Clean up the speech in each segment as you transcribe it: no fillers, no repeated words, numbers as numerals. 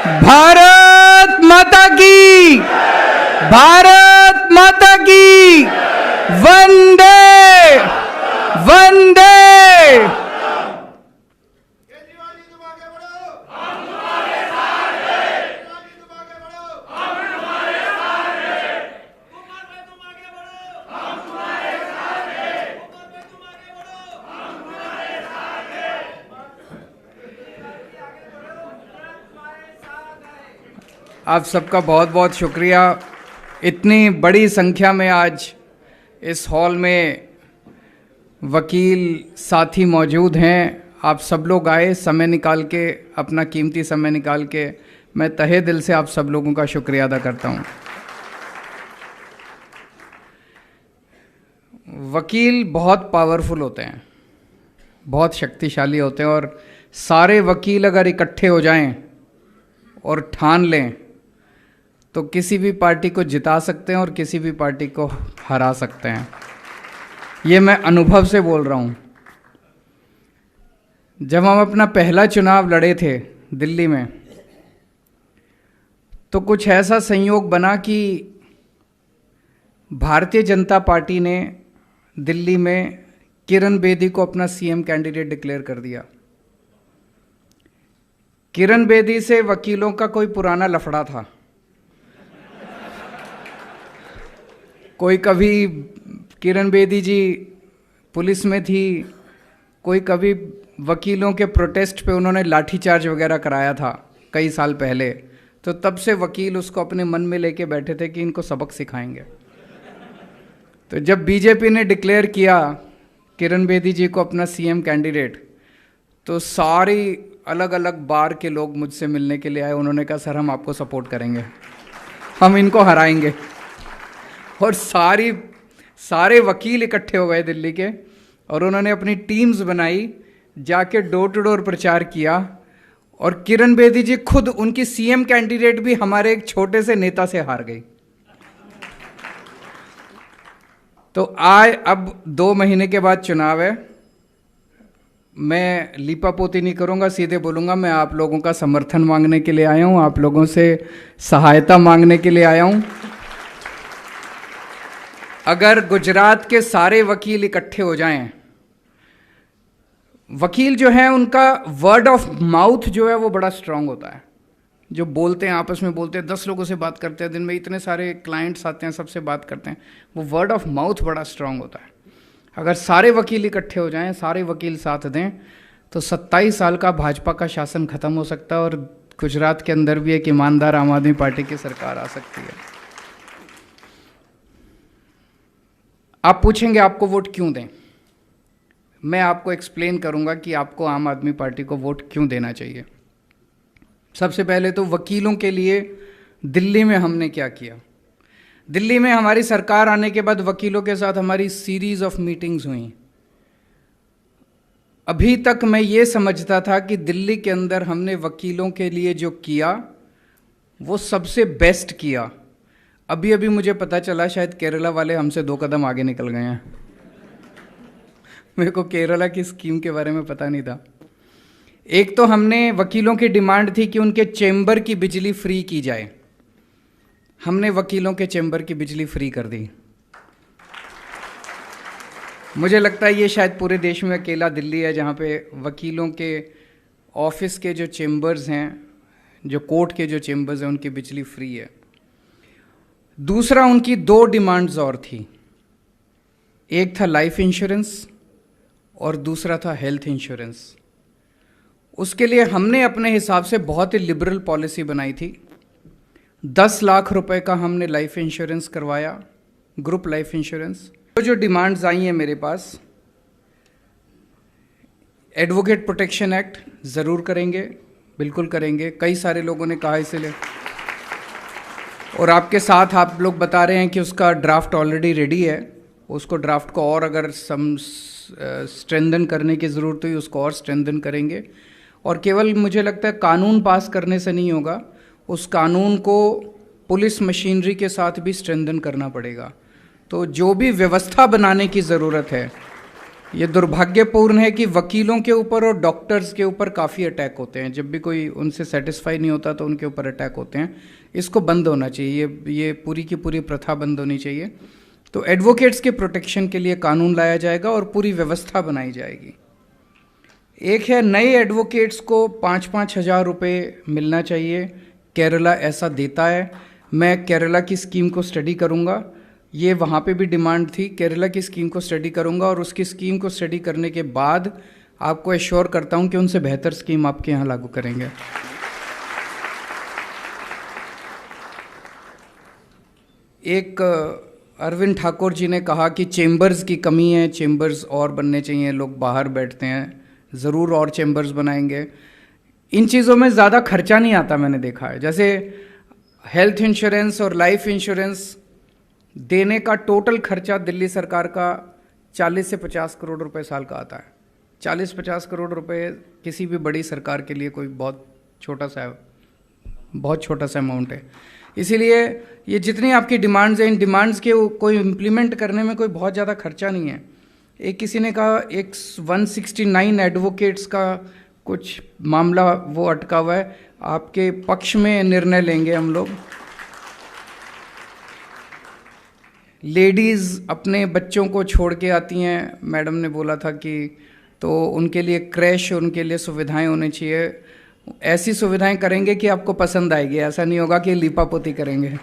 भारत माता की, भारत माता की, वंदे वंदे। आप सबका बहुत बहुत शुक्रिया। इतनी बड़ी संख्या में आज इस हॉल में वकील साथी मौजूद हैं। आप सब लोग आए समय निकाल के, अपना कीमती समय निकाल के। मैं तहे दिल से आप सब लोगों का शुक्रिया अदा करता हूं। वकील बहुत पावरफुल होते हैं, बहुत शक्तिशाली होते हैं, और सारे वकील अगर इकट्ठे हो जाएं और ठान लें तो किसी भी पार्टी को जिता सकते हैं और किसी भी पार्टी को हरा सकते हैं। ये मैं अनुभव से बोल रहा हूँ। जब हम अपना पहला चुनाव लड़े थे दिल्ली में, तो कुछ ऐसा संयोग बना कि भारतीय जनता पार्टी ने दिल्ली में किरण बेदी को अपना सीएम कैंडिडेट डिक्लेयर कर दिया। किरण बेदी से वकीलों का कोई पुराना लफड़ा था। कोई कभी किरण बेदी जी पुलिस में थी, कोई कभी वकीलों के प्रोटेस्ट पे उन्होंने लाठीचार्ज वगैरह कराया था कई साल पहले। तो तब से वकील उसको अपने मन में लेके बैठे थे कि इनको सबक सिखाएंगे। तो जब बीजेपी ने डिक्लेयर किया किरण बेदी जी को अपना सीएम कैंडिडेट, तो सारी अलग अलग बार के लोग मुझसे मिलने के लिए आए। उन्होंने कहा सर हम आपको सपोर्ट करेंगे, हम इनको हराएंगे। और सारे वकील इकट्ठे हो गए दिल्ली के, और उन्होंने अपनी टीम्स बनाई, जाके डोर टू डोर प्रचार किया। और किरण बेदी जी खुद, उनकी सीएम कैंडिडेट भी हमारे एक छोटे से नेता से हार गई। तो अब 2 महीने के बाद चुनाव है। मैं लीपापोती नहीं करूंगा, सीधे बोलूंगा मैं आप लोगों का समर्थन मांगने के लिए आया हूं, आप लोगों से सहायता मांगने के लिए आया हूं। अगर गुजरात के सारे वकील इकट्ठे हो जाएं, वकील जो है उनका वर्ड ऑफ माउथ जो है वो बड़ा स्ट्रांग होता है। जो बोलते हैं, आपस में बोलते हैं, 10 लोगों से बात करते हैं दिन में, इतने सारे क्लाइंट्स आते हैं, सबसे बात करते हैं, वो वर्ड ऑफ माउथ बड़ा स्ट्रांग होता है। अगर सारे वकील इकट्ठे हो जाएं, सारे वकील साथ दें, तो 27 साल का भाजपा का शासन खत्म हो सकता है और गुजरात के अंदर भी एक ईमानदार आम आदमी पार्टी की सरकार आ सकती है। आप पूछेंगे आपको वोट क्यों दें? मैं आपको एक्सप्लेन करूंगा कि आपको आम आदमी पार्टी को वोट क्यों देना चाहिए। सबसे पहले तो वकीलों के लिए दिल्ली में हमने क्या किया। दिल्ली में हमारी सरकार आने के बाद वकीलों के साथ हमारी सीरीज ऑफ मीटिंग्स हुई। अभी तक मैं ये समझता था कि दिल्ली के अंदर हमने वकीलों के लिए जो किया वो सबसे बेस्ट किया। अभी अभी मुझे पता चला शायद केरला वाले हमसे 2 कदम आगे निकल गए हैं। मेरे को केरला की स्कीम के बारे में पता नहीं था। एक तो हमने वकीलों की डिमांड थी कि उनके चेंबर की बिजली फ्री की जाए। हमने वकीलों के चेंबर की बिजली फ्री कर दी। मुझे लगता है ये शायद पूरे देश में अकेला दिल्ली है जहाँ पे वकीलों के ऑफिस के जो चेंबर्स हैं, जो कोर्ट के जो चेंबर्स हैं, उनकी बिजली फ्री है। दूसरा, उनकी 2 डिमांड्स और थी। एक था लाइफ इंश्योरेंस और दूसरा था हेल्थ इंश्योरेंस। उसके लिए हमने अपने हिसाब से बहुत ही लिबरल पॉलिसी बनाई थी। 10 लाख रुपए का हमने लाइफ इंश्योरेंस करवाया, ग्रुप लाइफ इंश्योरेंस। जो डिमांड्स आई हैं मेरे पास, एडवोकेट प्रोटेक्शन एक्ट ज़रूर करेंगे, बिल्कुल करेंगे। कई सारे लोगों ने कहा इसलिए, और आपके साथ आप लोग बता रहे हैं कि उसका ड्राफ्ट ऑलरेडी रेडी है। उसको ड्राफ्ट को और अगर स्ट्रेंथन करने की ज़रूरत हुई उसको और स्ट्रेंथन करेंगे। और केवल मुझे लगता है कानून पास करने से नहीं होगा, उस कानून को पुलिस मशीनरी के साथ भी स्ट्रेंथन करना पड़ेगा। तो जो भी व्यवस्था बनाने की ज़रूरत है ये दुर्भाग्यपूर्ण है कि वकीलों के ऊपर और डॉक्टर्स के ऊपर काफ़ी अटैक होते हैं। जब भी कोई उनसे सेटिस्फाई नहीं होता तो उनके ऊपर अटैक होते हैं। इसको बंद होना चाहिए, ये पूरी की पूरी प्रथा बंद होनी चाहिए। तो एडवोकेट्स के प्रोटेक्शन के लिए कानून लाया जाएगा और पूरी व्यवस्था बनाई जाएगी। एक है, नए एडवोकेट्स को 5-5 हज़ार रुपये मिलना चाहिए। केरला ऐसा देता है। मैं केरला की स्कीम को स्टडी करूँगा। ये वहाँ पे भी डिमांड थी। केरला की स्कीम को स्टडी करूँगा और उसकी स्कीम को स्टडी करने के बाद आपको एश्योर करता हूँ कि उनसे बेहतर स्कीम आपके यहाँ लागू करेंगे। एक अरविंद ठाकुर जी ने कहा कि चेम्बर्स की कमी है, चेम्बर्स और बनने चाहिए, लोग बाहर बैठते हैं। ज़रूर और चेम्बर्स बनाएंगे। इन चीज़ों में ज़्यादा खर्चा नहीं आता, मैंने देखा है। जैसे हेल्थ इंश्योरेंस और लाइफ इंश्योरेंस देने का टोटल खर्चा दिल्ली सरकार का 40 से 50 करोड़ रुपए साल का आता है। 40-50 करोड़ रुपए किसी भी बड़ी सरकार के लिए कोई बहुत छोटा सा अमाउंट है। इसीलिए ये जितनी आपकी डिमांड्स हैं, इन डिमांड्स के कोई इम्प्लीमेंट करने में कोई बहुत ज़्यादा खर्चा नहीं है। एक किसी ने कहा एक 169 एडवोकेट्स का कुछ मामला वो अटका हुआ है, आपके पक्ष में निर्णय लेंगे हम लोग। लेडीज़ अपने बच्चों को छोड़ के आती हैं, मैडम ने बोला था कि तो उनके लिए क्रैश, उनके लिए सुविधाएं होनी चाहिए। ऐसी सुविधाएं करेंगे कि आपको पसंद आएगी। ऐसा नहीं होगा कि लीपापोती करेंगे।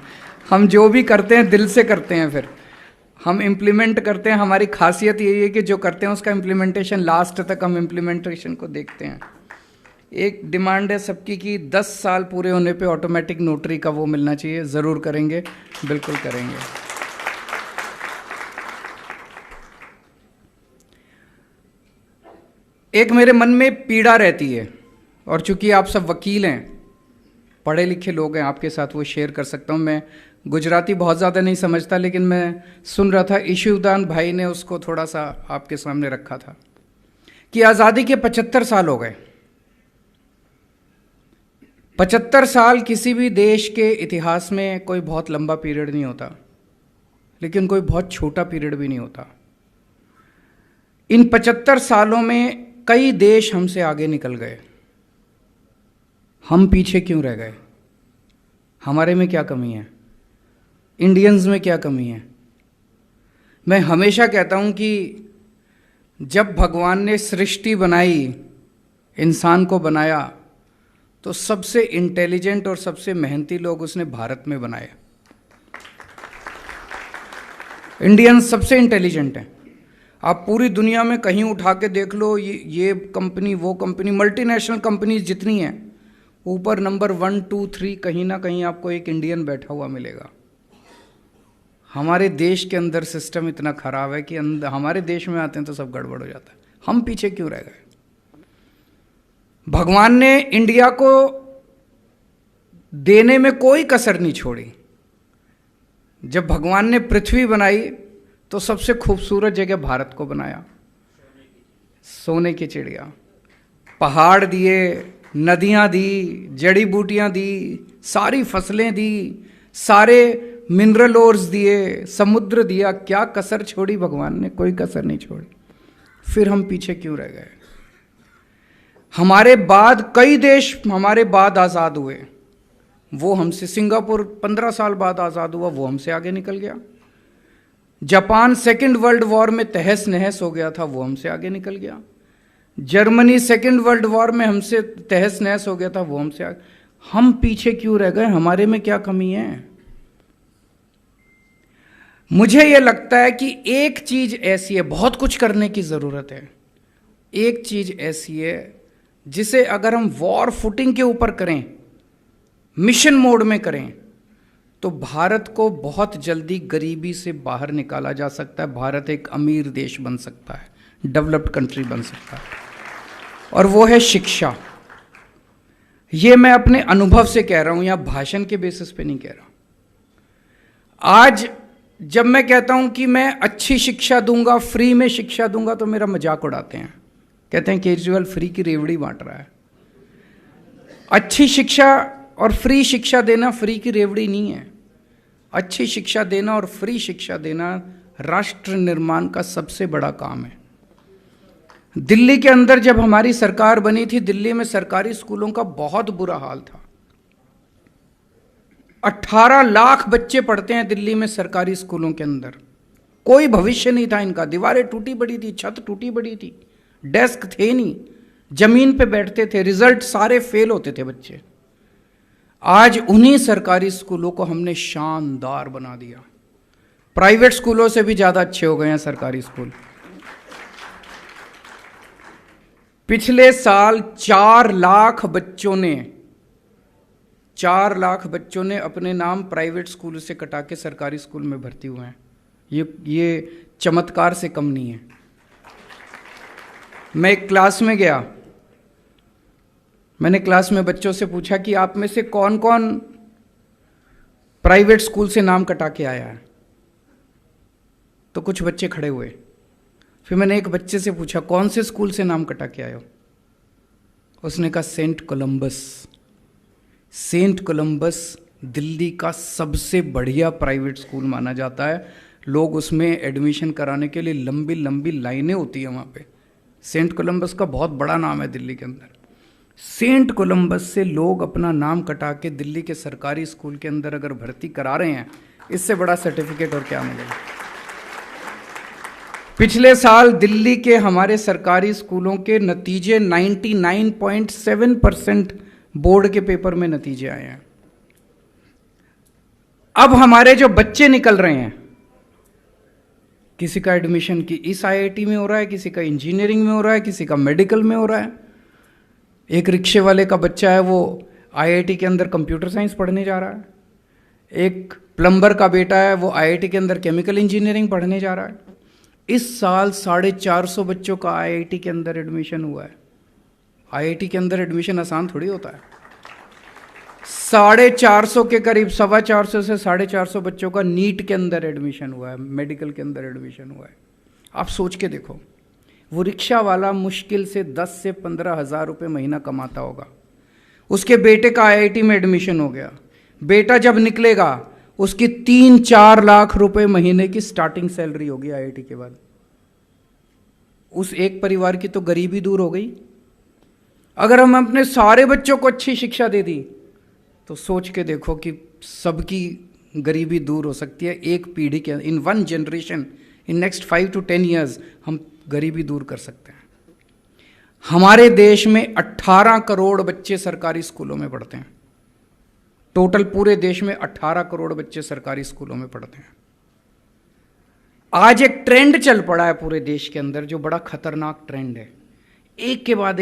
हम जो भी करते हैं दिल से करते हैं, फिर हम इम्प्लीमेंट करते हैं। हमारी खासियत यही है कि जो करते हैं उसका इम्प्लीमेंटेशन लास्ट तक हम इम्प्लीमेंटेशन को देखते हैं। एक डिमांड है सबकी कि 10 साल पूरे होने पे ऑटोमेटिक नोटरी का वो मिलना चाहिए। ज़रूर करेंगे, बिल्कुल करेंगे। एक मेरे मन में पीड़ा रहती है, और चूंकि आप सब वकील हैं, पढ़े लिखे लोग हैं, आपके साथ वो शेयर कर सकता हूँ। मैं गुजराती बहुत ज़्यादा नहीं समझता, लेकिन मैं सुन रहा था, ईशुदान भाई ने उसको थोड़ा सा आपके सामने रखा था कि आज़ादी के 75 साल हो गए। 75 साल किसी भी देश के इतिहास में कोई बहुत लंबा पीरियड नहीं होता, लेकिन कोई बहुत छोटा पीरियड भी नहीं होता। इन 75 सालों में कई देश हमसे आगे निकल गए। हम पीछे क्यों रह गए? हमारे में क्या कमी है? इंडियंस में क्या कमी है? मैं हमेशा कहता हूं कि जब भगवान ने सृष्टि बनाई, इंसान को बनाया, तो सबसे इंटेलिजेंट और सबसे मेहनती लोग उसने भारत में बनाए। इंडियंस सबसे इंटेलिजेंट हैं। आप पूरी दुनिया में कहीं उठा के देख लो, ये कंपनी, वो कंपनी, मल्टीनेशनल कंपनीज जितनी हैं, ऊपर नंबर 1, 2, 3 कहीं ना कहीं आपको एक इंडियन बैठा हुआ मिलेगा। हमारे देश के अंदर सिस्टम इतना खराब है कि हमारे देश में आते हैं तो सब गड़बड़ हो जाता है। हम पीछे क्यों रह गए? भगवान ने इंडिया को देने में कोई कसर नहीं छोड़ी। जब भगवान ने पृथ्वी बनाई तो सबसे खूबसूरत जगह भारत को बनाया। सोने की चिड़िया, पहाड़ दिए, नदियां दी, जड़ी बूटियां दी, सारी फसलें दी, सारे मिनरल ओर्स दिए, समुद्र दिया। क्या कसर छोड़ी भगवान ने? कोई कसर नहीं छोड़ी। फिर हम पीछे क्यों रह गए? हमारे बाद कई देश हमारे बाद आज़ाद हुए, वो हमसे, सिंगापुर 15 साल बाद आज़ाद हुआ, वो हमसे आगे निकल गया। जापान सेकेंड वर्ल्ड वॉर में तहस नहस हो गया था, वो हमसे आगे निकल गया। जर्मनी सेकेंड वर्ल्ड वॉर में हमसे तहस नहस हो गया था, वो हमसे आगे। हम पीछे क्यों रह गए? हमारे में क्या कमी है? मुझे यह लगता है कि एक चीज ऐसी है, बहुत कुछ करने की जरूरत है। एक चीज ऐसी है जिसे अगर हम वॉर फुटिंग के ऊपर करें, मिशन मोड में करें, तो भारत को बहुत जल्दी गरीबी से बाहर निकाला जा सकता है। भारत एक अमीर देश बन सकता है, डेवलप्ड कंट्री बन सकता है, और वो है शिक्षा। ये मैं अपने अनुभव से कह रहा हूं, या भाषण के बेसिस पे नहीं कह रहा। आज जब मैं कहता हूं कि मैं अच्छी शिक्षा दूंगा, फ्री में शिक्षा दूंगा, तो मेरा मजाक उड़ाते हैं, कहते हैं केजरीवाल फ्री की रेवड़ी बांट रहा है। अच्छी शिक्षा और फ्री शिक्षा देना फ्री की रेवड़ी नहीं है। अच्छी शिक्षा देना और फ्री शिक्षा देना राष्ट्र निर्माण का सबसे बड़ा काम है। दिल्ली के अंदर जब हमारी सरकार बनी थी, दिल्ली में सरकारी स्कूलों का बहुत बुरा हाल था। 18 लाख बच्चे पढ़ते हैं दिल्ली में सरकारी स्कूलों के अंदर। कोई भविष्य नहीं था इनका, दीवारें टूटी पड़ी थी, छत टूटी पड़ी थी, डेस्क थे नहीं, जमीन पे बैठते थे, रिजल्ट सारे फेल होते थे बच्चे। आज उन्हीं सरकारी स्कूलों को हमने शानदार बना दिया। प्राइवेट स्कूलों से भी ज्यादा अच्छे हो गए हैं सरकारी स्कूल। पिछले साल 4 लाख बच्चों ने अपने नाम प्राइवेट स्कूल से कटा के सरकारी स्कूल में भर्ती हुए हैं। ये चमत्कार से कम नहीं है। मैं एक क्लास में गया, मैंने क्लास में बच्चों से पूछा कि आप में से कौन कौन प्राइवेट स्कूल से नाम कटा के आया है। तो कुछ बच्चे खड़े हुए। फिर मैंने एक बच्चे से पूछा कौन से स्कूल से नाम कटा के आए हो। उसने कहा saint Columbus. Saint Columbus Delhi का सबसे बढ़िया प्राइवेट स्कूल माना जाता है। लोग उसमें एडमिशन कराने के लिए लंबी लंबी लाइनें होती है वहाँ पे। सेंट कोलंबस का बहुत बड़ा नाम है दिल्ली के अंदर। सेंट कोलंबस से लोग अपना नाम कटा के दिल्ली के सरकारी स्कूल के अंदर अगर भर्ती करा रहे हैं, इससे बड़ा सर्टिफिकेट और क्या मिलेगा। पिछले साल दिल्ली के हमारे सरकारी स्कूलों के नतीजे 99.7% बोर्ड के पेपर में नतीजे आए हैं। अब हमारे जो बच्चे निकल रहे हैं, किसी का एडमिशन की इस आईआईटी में हो रहा है, किसी का इंजीनियरिंग में हो रहा है, किसी का मेडिकल में हो रहा है। एक रिक्शे वाले का बच्चा है, वो आईआईटी के अंदर कंप्यूटर साइंस पढ़ने जा रहा है। एक प्लम्बर का बेटा है, वो आईआईटी के अंदर केमिकल इंजीनियरिंग पढ़ने जा रहा है। इस साल 450 बच्चों का आईआईटी के अंदर एडमिशन हुआ है। आईआईटी के अंदर एडमिशन आसान थोड़ी होता है। 450 के करीब, 425 से 450 बच्चों का नीट के अंदर एडमिशन हुआ है, मेडिकल के अंदर एडमिशन हुआ है। आप सोच के देखो, वो रिक्शा वाला मुश्किल से 10 से 15 हज़ार रुपये महीना कमाता होगा। उसके बेटे का आईआईटी में एडमिशन हो गया। बेटा जब निकलेगा उसकी 3-4 लाख रुपए महीने की स्टार्टिंग सैलरी होगी आईआईटी के बाद। उस एक परिवार की तो गरीबी दूर हो गई। अगर हम अपने सारे बच्चों को अच्छी शिक्षा दे दी तो सोच के देखो कि सबकी गरीबी दूर हो सकती है एक पीढ़ी के, इन 1 generation, in next 5 to 10 years हम गरीबी दूर कर सकते हैं। हमारे देश में 18 करोड़ बच्चे सरकारी स्कूलों में पढ़ते हैं। टोटल पूरे देश में 18 करोड़ बच्चे सरकारी स्कूलों में पढ़ते हैं। आज एक ट्रेंड चल पड़ा है पूरे देश के अंदर, जो बड़ा खतरनाक ट्रेंड है। एक के बाद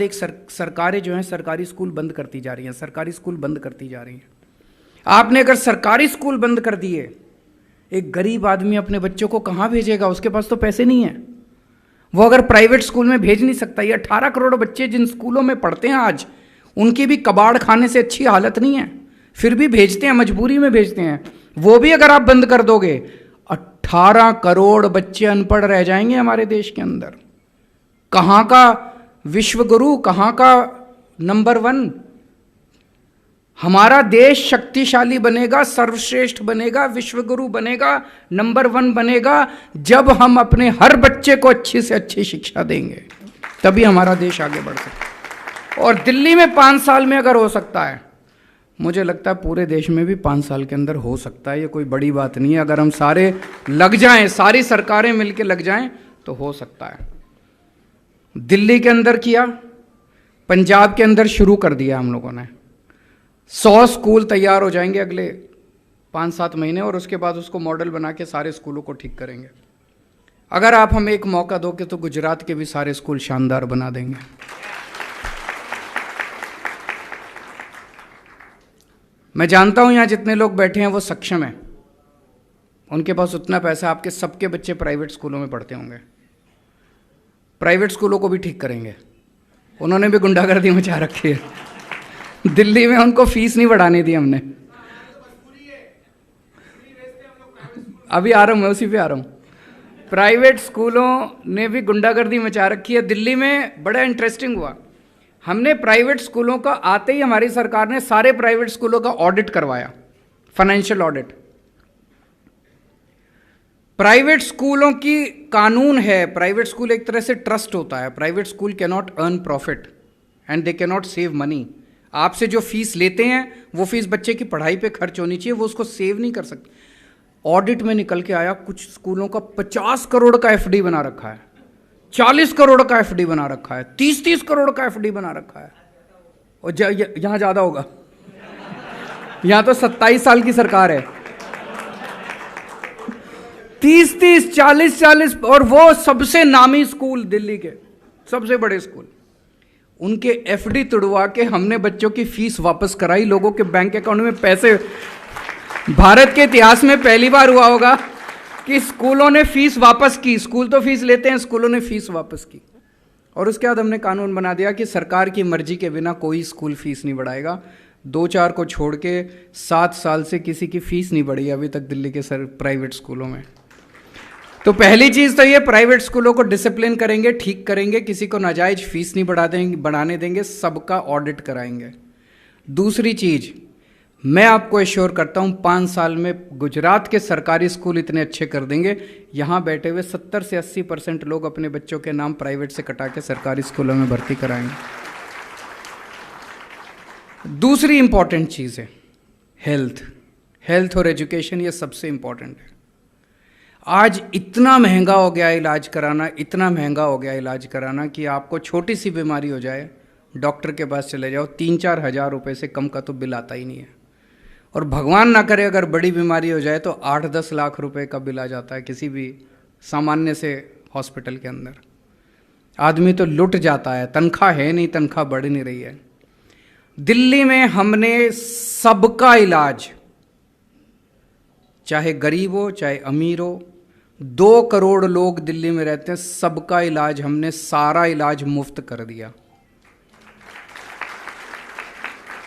एक सरकारें जो हैं सरकारी स्कूल बंद करती जा रही हैं, सरकारी स्कूल बंद करती जा रही हैं। आपने अगर सरकारी स्कूल बंद कर दिए, एक गरीब आदमी अपने बच्चों को कहाँ भेजेगा? उसके पास तो पैसे नहीं है, वो अगर प्राइवेट स्कूल में भेज नहीं सकता। ये 18 करोड़ बच्चे जिन स्कूलों में पढ़ते हैं आज, उनकी भी कबाड़ खाने से अच्छी हालत नहीं है, फिर भी भेजते हैं, मजबूरी में भेजते हैं। वो भी अगर आप बंद कर दोगे, 18 करोड़ बच्चे अनपढ़ रह जाएंगे हमारे देश के अंदर। कहाँ का विश्व गुरु, कहाँ का नंबर 1? हमारा देश शक्तिशाली बनेगा, सर्वश्रेष्ठ बनेगा, विश्वगुरु बनेगा, नंबर 1 बनेगा जब हम अपने हर बच्चे को अच्छी से अच्छी शिक्षा देंगे, तभी हमारा देश आगे बढ़ सकता है। और दिल्ली में 5 साल में अगर हो सकता है, मुझे लगता है पूरे देश में भी 5 साल के अंदर हो सकता है। ये कोई बड़ी बात नहीं है। अगर हम सारे लग जाएं, सारी सरकारें मिलकर लग जाएं तो हो सकता है। दिल्ली के अंदर किया, पंजाब के अंदर शुरू कर दिया हम लोगों ने। 100 स्कूल तैयार हो जाएंगे अगले 5-7 महीने, और उसके बाद उसको मॉडल बना के सारे स्कूलों को ठीक करेंगे। अगर आप हमें एक मौका दोगे तो गुजरात के भी सारे स्कूल शानदार बना देंगे। मैं जानता हूं यहां जितने लोग बैठे हैं वो सक्षम हैं, उनके पास उतना पैसा, आपके सबके बच्चे प्राइवेट स्कूलों में पढ़ते होंगे। प्राइवेट स्कूलों को भी ठीक करेंगे। उन्होंने भी गुंडागर्दी मचा रखी है दिल्ली में, उनको फीस नहीं बढ़ाने दी हमने। अभी आ रहा हूं, मैं उसी पे आ रहा हूं। प्राइवेट स्कूलों ने भी गुंडागर्दी मचा रखी है दिल्ली में। बड़ा इंटरेस्टिंग हुआ, हमने प्राइवेट स्कूलों का, आते ही हमारी सरकार ने सारे प्राइवेट स्कूलों का ऑडिट करवाया, फाइनेंशियल ऑडिट। प्राइवेट स्कूलों की कानून है, प्राइवेट स्कूल एक तरह से ट्रस्ट होता है। Private school can not earn profit and they can not save money. आपसे जो फीस लेते हैं वो फीस बच्चे की पढ़ाई पे खर्च होनी चाहिए, वो उसको सेव नहीं कर सकते। ऑडिट में निकल के आया कुछ स्कूलों का 50 करोड़ का एफडी बना रखा है, 40 करोड़ का एफडी बना रखा है, 30-30 करोड़ का एफडी बना रखा है। और यहां ज्यादा होगा, यहां तो 27 साल की सरकार है। 30-30, 40-40, और वो सबसे नामी स्कूल, दिल्ली के सबसे बड़े स्कूल, उनके एफडी तुड़वा के हमने बच्चों की फीस वापस कराई, लोगों के बैंक अकाउंट में पैसे। भारत के इतिहास में पहली बार हुआ होगा कि स्कूलों ने फीस वापस की। स्कूल तो फीस लेते हैं, स्कूलों ने फीस वापस की। और उसके बाद हमने कानून बना दिया कि सरकार की मर्जी के बिना कोई स्कूल फीस नहीं बढ़ाएगा। 2-4 को छोड़ के 7 साल से किसी की फीस नहीं बढ़ी अभी तक दिल्ली के प्राइवेट स्कूलों में। तो पहली चीज तो ये, प्राइवेट स्कूलों को डिसिप्लिन करेंगे, ठीक करेंगे, किसी को नाजायज फीस नहीं बढ़ाने देंगे, सबका ऑडिट कराएंगे। दूसरी चीज, मैं आपको एश्योर करता हूं 5 साल में गुजरात के सरकारी स्कूल इतने अच्छे कर देंगे, यहां बैठे हुए 70 से 80% लोग अपने बच्चों के नाम प्राइवेट से कटा के सरकारी स्कूलों में भर्ती कराएंगे। दूसरी इंपॉर्टेंट चीज है हेल्थ और एजुकेशन, ये सबसे इंपॉर्टेंट है। आज इतना महंगा हो गया इलाज कराना, इतना महंगा हो गया इलाज कराना कि आपको छोटी सी बीमारी हो जाए, डॉक्टर के पास चले जाओ, 3-4 हज़ार रुपये से कम का तो बिल आता ही नहीं है। और भगवान ना करे अगर बड़ी बीमारी हो जाए तो 8-10 लाख रुपए का बिल आ जाता है किसी भी सामान्य से हॉस्पिटल के अंदर। आदमी तो लुट जाता है, तनख्वाह है नहीं, तनख्वाह बढ़ नहीं रही है। दिल्ली में हमने सबका इलाज, चाहे गरीब हो चाहे अमीर हो, 2 करोड़ लोग दिल्ली में रहते हैं, सबका इलाज हमने, सारा इलाज मुफ्त कर दिया।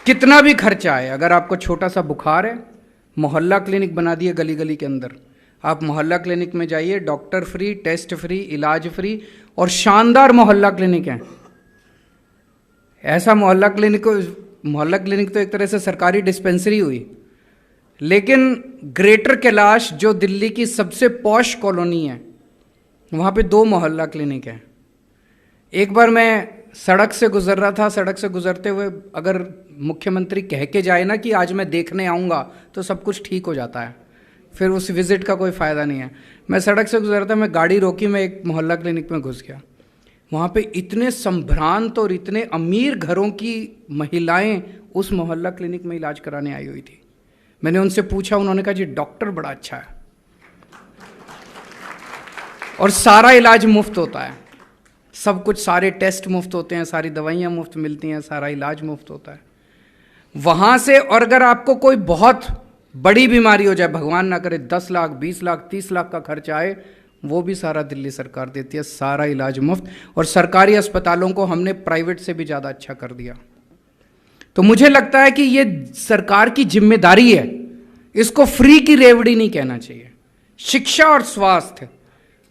कितना भी खर्चा है, अगर आपको छोटा सा बुखार है, मोहल्ला क्लिनिक बना दिए गली गली के अंदर। आप मोहल्ला क्लिनिक में जाइए, डॉक्टर फ्री, टेस्ट फ्री, इलाज फ्री, और शानदार मोहल्ला क्लिनिक है। ऐसा मोहल्ला क्लिनिक तो एक तरह से सरकारी डिस्पेंसरी हुई। लेकिन ग्रेटर कैलाश जो दिल्ली की सबसे पॉश कॉलोनी है, वहाँ पे 2 मोहल्ला क्लिनिक हैं। एक बार मैं सड़क से गुजर रहा था, सड़क से गुजरते हुए अगर मुख्यमंत्री कह के जाए ना कि आज मैं देखने आऊँगा, तो सब कुछ ठीक हो जाता है, फिर उस विज़िट का कोई फ़ायदा नहीं है। मैं सड़क से गुजर रहा था, मैं गाड़ी रोकी, मैं एक मोहल्ला क्लिनिक में घुस गया। वहाँ पे इतने संभ्रांत और इतने अमीर घरों की महिलाएं उस मोहल्ला क्लिनिक में इलाज कराने आई हुई थी। मैंने उनसे पूछा, उन्होंने कहा जी डॉक्टर बड़ा अच्छा है और सारा इलाज मुफ्त होता है, सब कुछ, सारे टेस्ट मुफ्त होते हैं, सारी दवाइयाँ मुफ्त मिलती हैं, सारा इलाज मुफ्त होता है वहाँ से। और अगर आपको कोई बहुत बड़ी बीमारी हो जाए, भगवान ना करे 10 लाख, 20 लाख, 30 लाख का खर्चा आए, वो भी सारा दिल्ली सरकार देती है, सारा इलाज मुफ्त। और सरकारी अस्पतालों को हमने प्राइवेट से भी ज़्यादा अच्छा कर दिया। तो मुझे लगता है कि ये सरकार की जिम्मेदारी है, इसको फ्री की रेवड़ी नहीं कहना चाहिए। शिक्षा और स्वास्थ्य,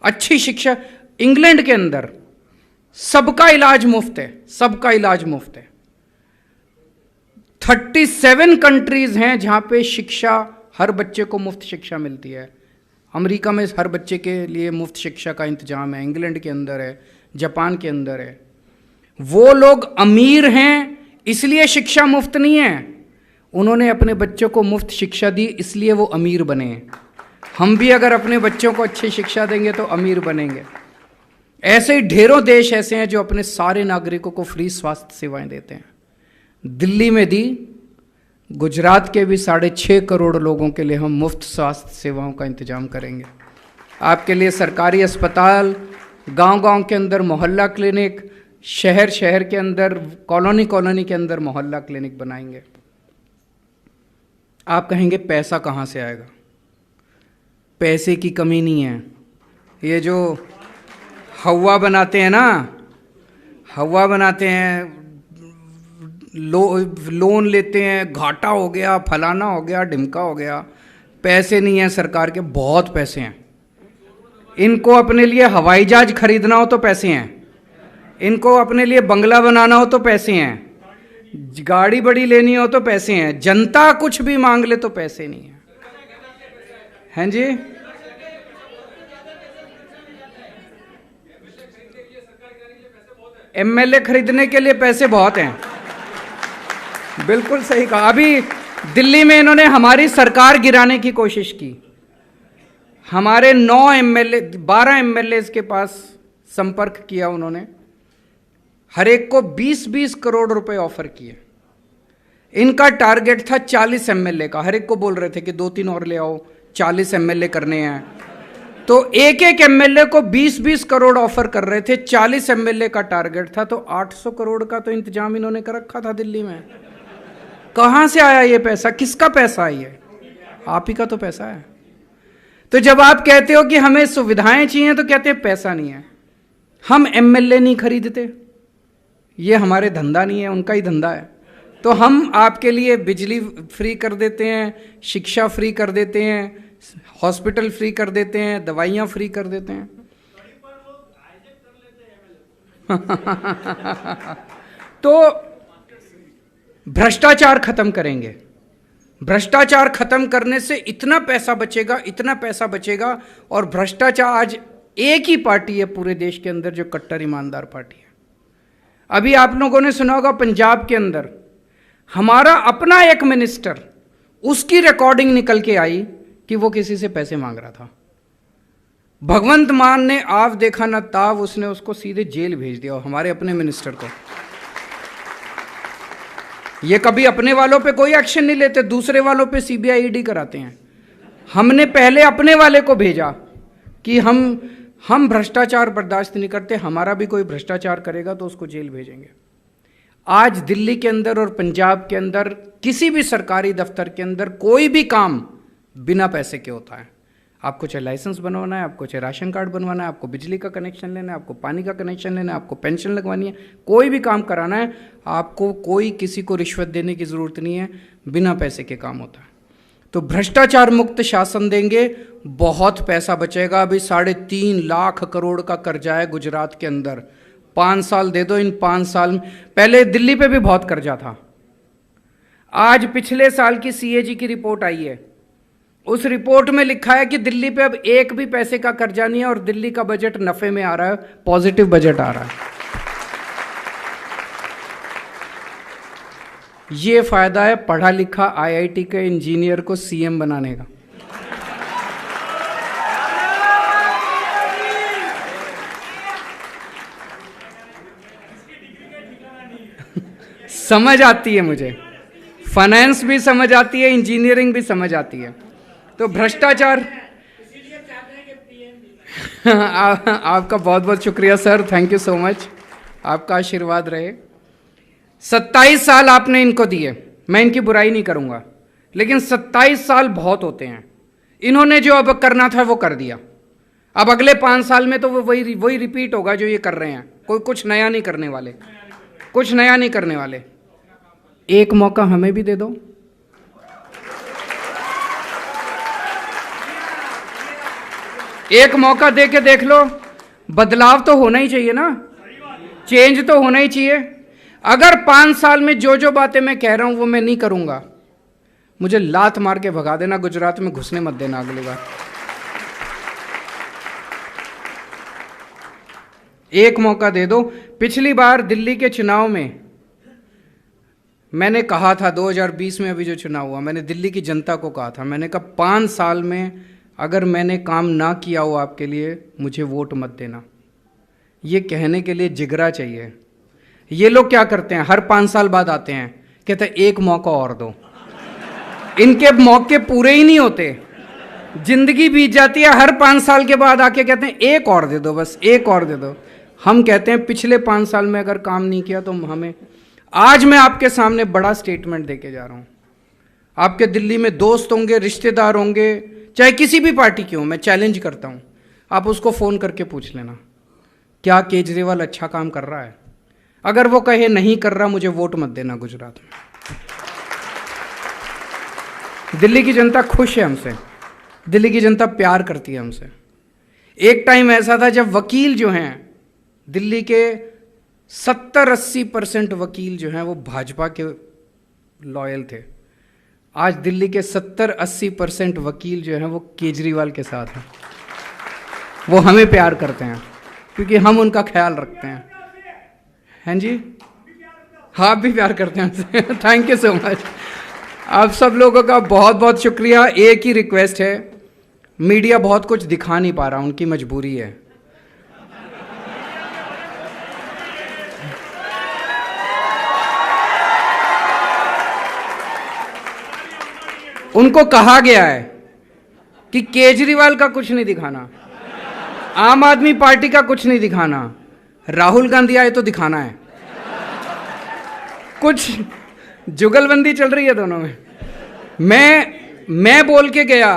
अच्छी शिक्षा, इंग्लैंड के अंदर सबका इलाज मुफ्त है, सबका इलाज मुफ्त है। 37 कंट्रीज हैं जहां पे शिक्षा, हर बच्चे को मुफ्त शिक्षा मिलती है। अमेरिका में हर बच्चे के लिए मुफ्त शिक्षा का इंतजाम है, इंग्लैंड के अंदर है, जापान के अंदर है। वो लोग अमीर हैं इसलिए शिक्षा मुफ्त नहीं है, उन्होंने अपने बच्चों को मुफ्त शिक्षा दी इसलिए वो अमीर बने। हम भी अगर अपने बच्चों को अच्छी शिक्षा देंगे तो अमीर बनेंगे। ऐसे ही ढेरों देश ऐसे हैं जो अपने सारे नागरिकों को फ्री स्वास्थ्य सेवाएं देते हैं। दिल्ली में दी, गुजरात के भी 6.5 करोड़ लोगों के लिए हम मुफ्त स्वास्थ्य सेवाओं का इंतजाम करेंगे। आपके लिए सरकारी अस्पताल, गांव-गांव के अंदर मोहल्ला क्लिनिक, शहर के अंदर, कॉलोनी के अंदर मोहल्ला क्लिनिक बनाएंगे। आप कहेंगे पैसा कहाँ से आएगा? पैसे की कमी नहीं है। ये जो हवा बनाते हैं ना, हवा बनाते हैं, लोन लेते हैं, घाटा हो गया, फलाना हो गया, ढिमका हो गया, पैसे नहीं है सरकार के, बहुत पैसे हैं। इनको अपने लिए हवाई जहाज खरीदना हो तो पैसे हैं, इनको अपने लिए बंगला बनाना हो तो पैसे हैं, गाड़ी बड़ी लेनी हो तो पैसे हैं, जनता कुछ भी मांग ले तो पैसे नहीं है। हैं जी? एमएलए खरीदने के लिए पैसे बहुत हैं। बिल्कुल सही कहा। अभी दिल्ली में इन्होंने हमारी सरकार गिराने की कोशिश की। हमारे 9 एमएलए 12 एमएलए के पास संपर्क किया उन्होंने, हर एक को 20-20 करोड़ रुपए ऑफर किए। इनका टारगेट था 40 एमएलए का। हर एक को बोल रहे थे कि 2-3 और ले आओ, 40 एमएलए करने हैं। तो एक एक एमएलए को 20-20 करोड़ ऑफर कर रहे थे। 40 एमएलए का टारगेट था, तो 800 करोड़ का तो इंतजाम इन्होंने कर रखा था दिल्ली में। कहां से आया ये पैसा? किसका पैसा है ये? आप ही का तो पैसा है। तो जब आप कहते हो कि हमें सुविधाएं चाहिए, तो कहते हैं पैसा नहीं है। हम एमएलए नहीं खरीदते, ये हमारे धंधा नहीं है, उनका ही धंधा है। तो हम आपके लिए बिजली फ्री कर देते हैं, शिक्षा फ्री कर देते हैं, हॉस्पिटल फ्री कर देते हैं, दवाइयां फ्री कर देते हैं। तो भ्रष्टाचार खत्म करेंगे। भ्रष्टाचार खत्म करने से इतना पैसा बचेगा, इतना पैसा बचेगा। और भ्रष्टाचार, आज एक ही पार्टी है पूरे देश के अंदर जो कट्टर ईमानदार पार्टी है। अभी आप लोगों ने सुना होगा पंजाब के अंदर हमारा अपना एक मिनिस्टर, उसकी रिकॉर्डिंग निकल के आई कि वो किसी से पैसे मांग रहा था। भगवंत मान ने आव देखा ना ताव, उसने उसको सीधे जेल भेज दिया, हमारे अपने मिनिस्टर को। ये कभी अपने वालों पे कोई एक्शन नहीं लेते, दूसरे वालों पे सीबीआई ईडी कराते हैं। हमने पहले अपने वाले को भेजा कि हम भ्रष्टाचार बर्दाश्त नहीं करते, हमारा भी कोई भ्रष्टाचार करेगा तो उसको जेल भेजेंगे। आज दिल्ली के अंदर और पंजाब के अंदर किसी भी सरकारी दफ्तर के अंदर कोई भी काम बिना पैसे के होता है। आपको चाहे लाइसेंस बनवाना है, आपको चाहे राशन कार्ड बनवाना है, आपको बिजली का कनेक्शन लेना है, आपको पानी का कनेक्शन लेना है, आपको पेंशन लगवानी है, कोई भी काम कराना है, आपको कोई किसी को रिश्वत देने की ज़रूरत नहीं है, बिना पैसे के काम होता है। तो भ्रष्टाचार मुक्त शासन देंगे, बहुत पैसा बचेगा। अभी 3.5 लाख करोड़ का कर्जा है गुजरात के अंदर। 5 साल दे दो, इन 5 साल में। पहले दिल्ली पे भी बहुत कर्जा था। आज पिछले साल की सीएजी की रिपोर्ट आई है, उस रिपोर्ट में लिखा है कि दिल्ली पे अब एक भी पैसे का कर्जा नहीं है और दिल्ली का बजट नफे में आ रहा है, पॉजिटिव बजट आ रहा है। ये फायदा है पढ़ा लिखा आईआईटी के इंजीनियर को सीएम बनाने का। समझ आती है मुझे, फाइनेंस भी समझ आती है, इंजीनियरिंग भी समझ आती है। तो भ्रष्टाचार आपका बहुत बहुत शुक्रिया sir, thank you so much, आपका आशीर्वाद रहे। 27 साल आपने इनको दिए, मैं इनकी बुराई नहीं करूंगा, लेकिन 27 साल बहुत होते हैं। इन्होंने जो अब करना था वो कर दिया। अब अगले 5 साल में तो वो वही रिपीट होगा जो ये कर रहे हैं। कोई कुछ नया नहीं करने वाले, कुछ नया नहीं करने वाले। एक मौका हमें भी दे दो। एक मौका दे के देख लो, बदलाव तो होना ही चाहिए ना, चेंज तो होना ही चाहिए। अगर 5 साल में जो जो बातें मैं कह रहा हूं वो मैं नहीं करूंगा, मुझे लात मार के भगा देना, गुजरात में घुसने मत देना अगली बार। एक मौका दे दो। पिछली बार दिल्ली के चुनाव में मैंने कहा था, 2020 में अभी जो चुनाव हुआ, मैंने दिल्ली की जनता को कहा था, मैंने कहा 5 साल में अगर मैंने काम ना किया हो आपके लिए, मुझे वोट मत देना। ये कहने के लिए जिगरा चाहिए। ये लोग क्या करते हैं, हर 5 साल बाद आते हैं, कहते हैं एक मौका और दो। इनके मौके पूरे ही नहीं होते, जिंदगी बीत जाती है, हर 5 साल के बाद आके कहते हैं एक और दे दो, बस एक और दे दो। हम कहते हैं पिछले 5 साल में अगर काम नहीं किया तो हमें। आज मैं आपके सामने बड़ा स्टेटमेंट देके जा रहा हूं। आपके दिल्ली में दोस्त होंगे, रिश्तेदार होंगे, चाहे किसी भी पार्टी के हो, मैं चैलेंज करता हूं, आप उसको फोन करके पूछ लेना क्या केजरीवाल अच्छा काम कर रहा है। अगर वो कहे नहीं कर रहा, मुझे वोट मत देना गुजरात में। दिल्ली की जनता खुश है हमसे, दिल्ली की जनता प्यार करती है हमसे। एक टाइम ऐसा था जब वकील जो हैं दिल्ली के 70-80% वकील जो हैं वो भाजपा के लॉयल थे। आज दिल्ली के 70-80% वकील जो हैं वो केजरीवाल के साथ हैं। वो हमें प्यार करते हैं क्योंकि हम उनका ख्याल रखते हैं। हैं जी? हाँ, आप भी प्यार करते हैं हमसे। Thank you so much. आप सब लोगों का बहुत बहुत शुक्रिया। एक ही रिक्वेस्ट है, मीडिया बहुत कुछ दिखा नहीं पा रहा, उनकी मजबूरी है। उनको कहा गया है कि केजरीवाल का कुछ नहीं दिखाना, आम आदमी पार्टी का कुछ नहीं दिखाना, राहुल गांधी आए तो दिखाना है। कुछ जुगलबंदी चल रही है दोनों में। मैं बोल के गया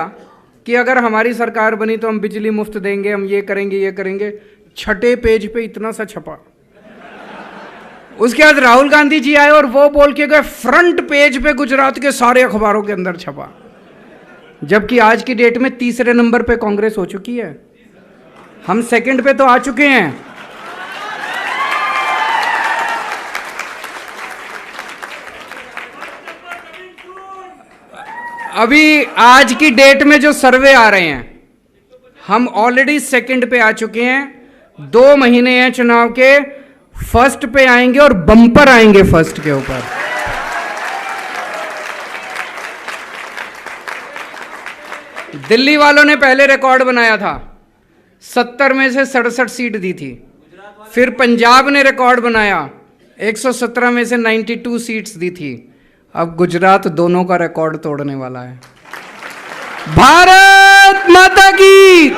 कि अगर हमारी सरकार बनी तो हम बिजली मुफ्त देंगे, हम ये करेंगे। छठे पेज पे इतना सा छपा। उसके बाद राहुल गांधी जी आए और वो बोल के गए, फ्रंट पेज पे गुजरात के सारे अखबारों के अंदर छपा। जबकि आज की डेट में तीसरे नंबर पे कांग्रेस हो चुकी है, हम सेकंड पे तो आ चुके हैं। अभी आज की डेट में जो सर्वे आ रहे हैं, हम ऑलरेडी सेकंड पे आ चुके हैं। 2 महीने हैं चुनाव के, फर्स्ट पे आएंगे और बम्पर आएंगे फर्स्ट के ऊपर। दिल्ली वालों ने पहले रिकॉर्ड बनाया था, 70 में से 67 सीट दी थी। फिर पंजाब ने रिकॉर्ड बनाया, 117 में से 92 सीट्स दी थी। अब गुजरात दोनों का रिकॉर्ड तोड़ने वाला है। भारत माता की।